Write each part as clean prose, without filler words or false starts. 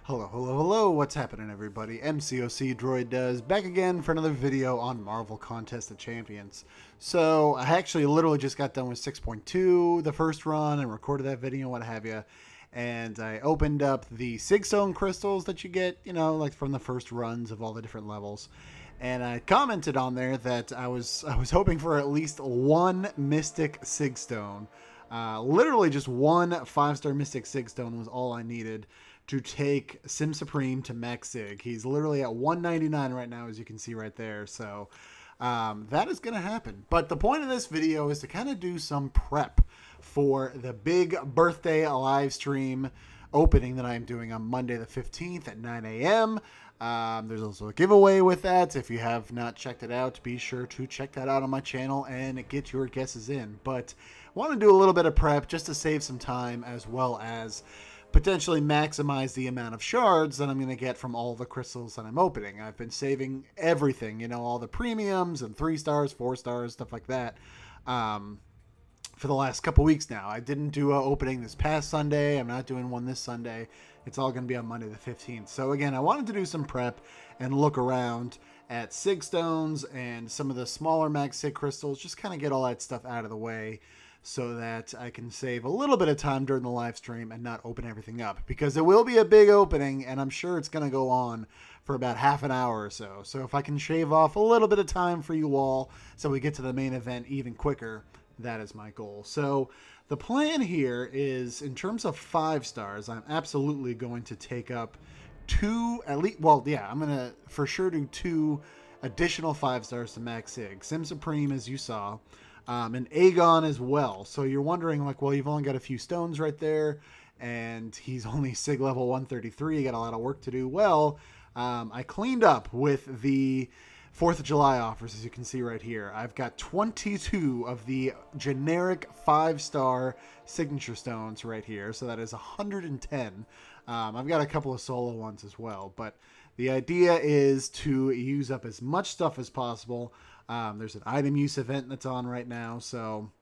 Hello, hello, hello, what's happening everybody? MCOC Droid does back again for another video on Marvel Contest of Champions. So, I actually literally just got done with 6.2, the first run, and recorded that video, what have you. And I opened up the Sigstone crystals that you get, you know, like from the first runs of all the different levels. And I commented on there that I was hoping for at least one Mystic Sigstone. Literally just one 5-star Mystic Sigstone was all I needed to take Sim Supreme to Max Sig. He's literally at 199 right now, as you can see right there. So that is going to happen. But the point of this video is to kind of do some prep for the big birthday live stream opening that I'm doing on Monday the 15th at 9 a.m. There's also a giveaway with that. If you have not checked it out, be sure to check that out on my channel and get your guesses in. But I want to do a little bit of prep just to save some time, as well as potentially maximize the amount of shards that I'm going to get from all the crystals that I'm opening. I've been saving everything, you know, all the premiums and 3 stars, 4 stars, stuff like that, for the last couple weeks now. I didn't do an opening this past Sunday. I'm not doing one this Sunday. It's all going to be on Monday the 15th. So again, I wanted to do some prep and look around at Sig Stones and some of the smaller Max Sig crystals, just kind of get all that stuff out of the way, so that I can save a little bit of time during the live stream and not open everything up. Because it will be a big opening, and I'm sure it's going to go on for about half an hour or so. So if I can shave off a little bit of time for you all so we get to the main event even quicker, that is my goal. So the plan here is, in terms of 5 stars, I'm absolutely going to take up 2, at least, well, yeah, I'm going to for sure do 2 additional 5 stars to Max Sig. Sim Supreme, as you saw, and Aegon as well. So you're wondering, like, well, you've only got a few stones right there, and he's only Sig level 133. You got a lot of work to do. Well, I cleaned up with the 4th of July offers, as you can see right here. I've got 22 of the generic 5-star signature stones right here, so that is 110. I've got a couple of solo ones as well, but the idea is to use up as much stuff as possible. There's an item use event that's on right now, so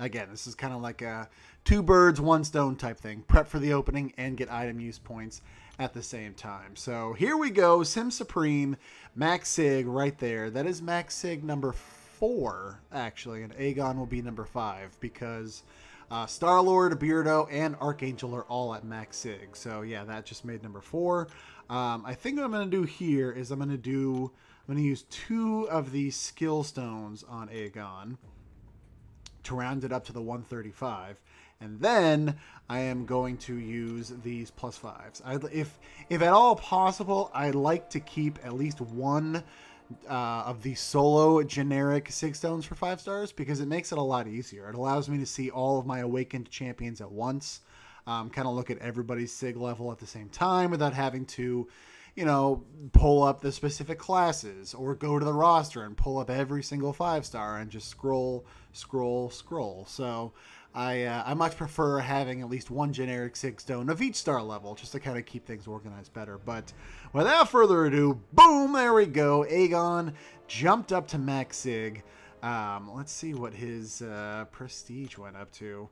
again, this is kind of like a 2 birds, 1 stone type thing. Prep for the opening and get item use points at the same time. So here we go. Sim Supreme, Max Sig right there. That is Max Sig number 4, actually, and Aegon will be number 5 because Star-Lord, Beardo, and Archangel are all at Max Sig. So yeah, that just made number 4. I think what I'm going to do here is I'm going to use 2 of these skill stones on Aegon to round it up to the 135. And then I am going to use these +5s. If at all possible, I like to keep at least 1 of the solo generic Sig Stones for 5 stars, because it makes it a lot easier. It allows me to see all of my awakened champions at once. Kind of look at everybody's Sig level at the same time without having to, you know, pull up the specific classes or go to the roster and pull up every single 5-star and just scroll. So I much prefer having at least 1 generic Sig Stone of each star level, just to kind of keep things organized better. But without further ado, boom, there we go. Aegon jumped up to Max Sig. Let's see what his prestige went up to.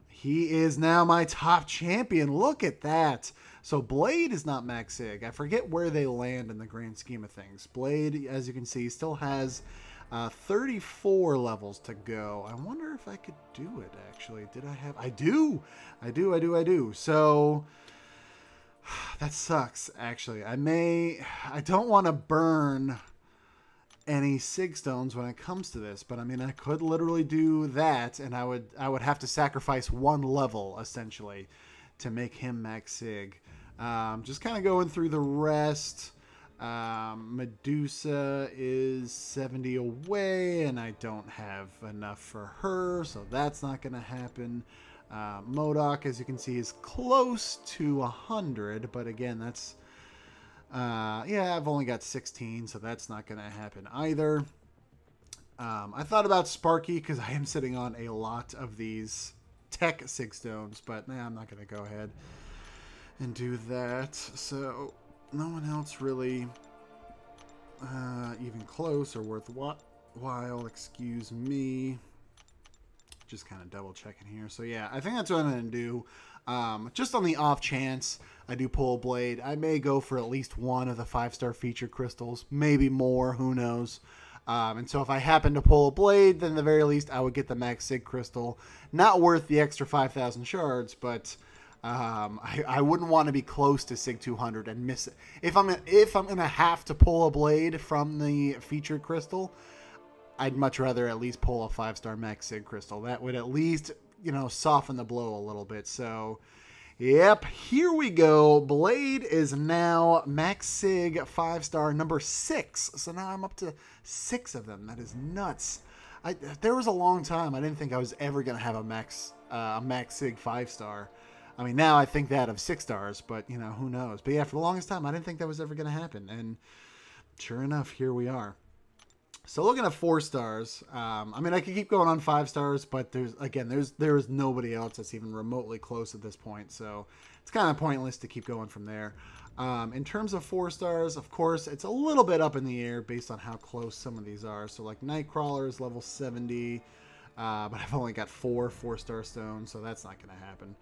He is now my top champion. Look at that. So Blade is not Max Sig. I forget where they land in the grand scheme of things. Blade, as you can see, still has 34 levels to go. I wonder if I could do it, actually. Did I have... I do. So that sucks, actually. I don't want to burn any Sig Stones when it comes to this, but I mean, I could literally do that, and I would have to sacrifice 1 level essentially to make him Max Sig. Just kind of going through the rest. Medusa is 70 away, and I don't have enough for her, so that's not going to happen. MODOK, as you can see, is close to 100, but again, that's yeah, I've only got 16, so that's not going to happen either. I thought about Sparky because I am sitting on a lot of these tech Sig Stones, but nah, I'm not going to go ahead and do that. So no one else really even close or worthwhile. Excuse me. Just kind of double checking here. So yeah, I think that's what I'm going to do. Just on the off chance I do pull a blade, I may go for at least one of the 5-star feature crystals, maybe more, who knows. And so if I happen to pull a blade, then at the very least I would get the Max Sig crystal. Not worth the extra 5,000 shards, but I wouldn't want to be close to Sig 200 and miss it. If I'm gonna have to pull a blade from the featured crystal, I'd much rather at least pull a 5-star Max Sig crystal. That would at least, you know, soften the blow a little bit. So, yep, here we go. Blade is now Max Sig 5-star number 6. So now I'm up to 6 of them. That is nuts. There was a long time I didn't think I was ever going to have a Max Sig 5-star. I mean, now I think that of 6 stars, but, you know, who knows. But yeah, for the longest time, I didn't think that was ever going to happen. And sure enough, here we are. So looking at 4 stars, I mean, I could keep going on 5 stars, but there's nobody else that's even remotely close at this point. So it's kind of pointless to keep going from there. In terms of 4 stars, of course, it's a little bit up in the air based on how close some of these are. So like Nightcrawler is level 70, but I've only got 4 4-star stones, so that's not going to happen.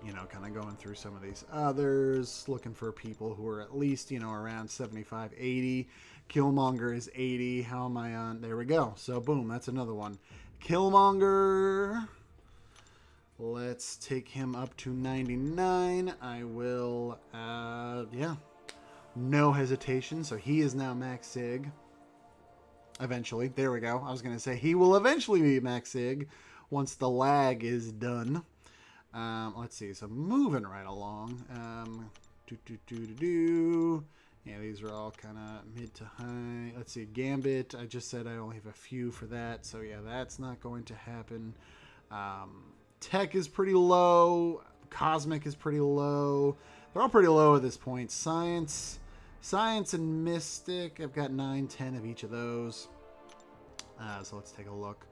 You know, kind of going through some of these others, looking for people who are at least, you know, around 75, 80. Killmonger is 80. How am I on? There we go. So, boom, that's another one. Killmonger. Let's take him up to 99. I will, yeah, no hesitation. So, he is now Max Sig. Eventually. There we go. I was going to say he will eventually be Max Sig once the lag is done. Let's see. So moving right along. Yeah, these are all kind of mid to high. Let's see. Gambit. I just said I only have a few for that. So yeah, that's not going to happen. Tech is pretty low. Cosmic is pretty low. They're all pretty low at this point. Science and Mystic. I've got 9, 10 of each of those. So let's take a look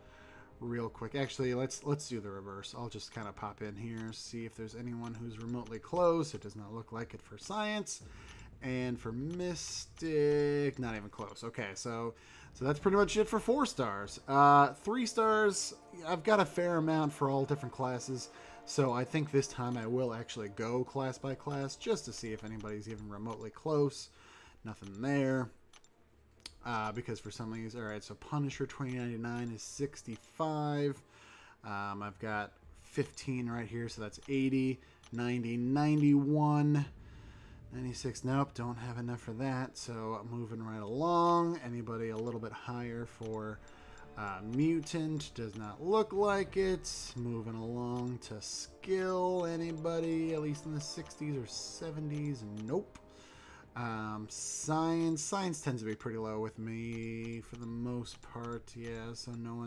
real quick. Actually, let's do the reverse. I'll just kind of pop in here, see if there's anyone who's remotely close. It does not look like it for Science. And for Mystic, not even close. Okay, so that's pretty much it for 4 stars. 3 stars, I've got a fair amount for all different classes. So I think this time I will actually go class by class just to see if anybody's even remotely close. Nothing there. Because for some of these, all right, so Punisher 2099 is 65. I've got 15 right here, so that's 80, 90, 91, 96. Nope, don't have enough for that. So moving right along. Anybody a little bit higher for Mutant? Does not look like it. Moving along to Skill. Anybody at least in the 60s or 70s? Nope. Science tends to be pretty low with me for the most part. Yeah, so no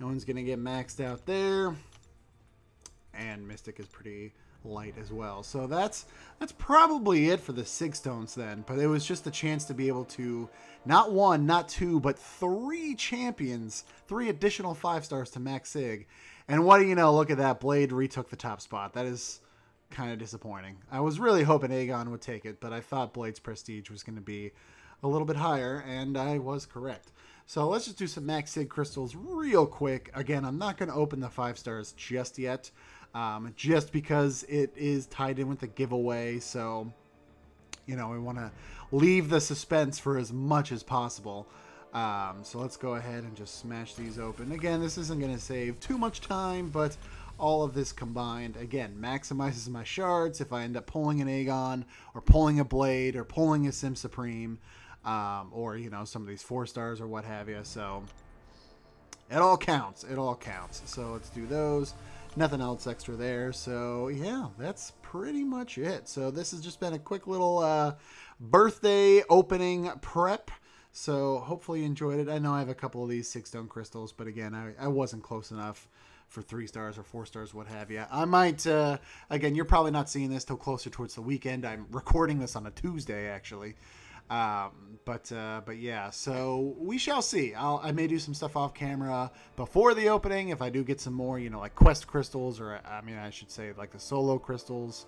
one's gonna get maxed out there. And Mystic is pretty light as well. So that's probably it for the Sig stones then. But it was just a chance to be able to not 1, not 2, but 3 champions, 3 additional 5 stars to Max Sig. And what do you know? Look at that, Blade retook the top spot. That is kind of disappointing. I was really hoping Aegon would take it, but I thought Blade's prestige was going to be a little bit higher, and I was correct. So let's just do some Max Sig crystals real quick. Again, I'm not going to open the 5 stars just yet, just because it is tied in with the giveaway. So, you know, we want to leave the suspense for as much as possible. So let's go ahead and just smash these open. Again, this isn't going to save too much time, but all of this combined, again, maximizes my shards if I end up pulling an Aegon, or pulling a Blade, or pulling a Sim Supreme, or, you know, some of these 4 stars or what have you. So it all counts. It all counts. So let's do those. Nothing else extra there. So yeah, that's pretty much it. So this has just been a quick little birthday opening prep. So hopefully you enjoyed it. I know I have a couple of these 6 stone crystals, but again, I wasn't close enough for 3 stars or 4 stars, what have you. I might, again, you're probably not seeing this till closer towards the weekend. I'm recording this on a Tuesday, actually. But yeah, so we shall see. I may do some stuff off camera before the opening if I do get some more, you know, like quest crystals, or I mean, I should say like the solo crystals.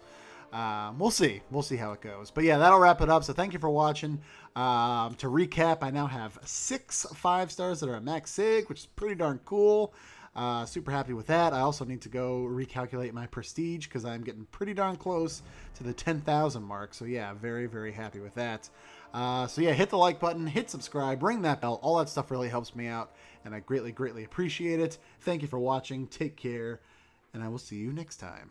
We'll see. We'll see how it goes. But yeah, that'll wrap it up. So thank you for watching. To recap, I now have 6 5 stars that are at Max Sig, which is pretty darn cool. Super happy with that. I also need to go recalculate my prestige because I'm getting pretty darn close to the 10,000 mark. So yeah, very, very happy with that. So yeah, hit the like button, hit subscribe, ring that bell. All that stuff really helps me out, and I greatly, greatly appreciate it. Thank you for watching. Take care, and I will see you next time.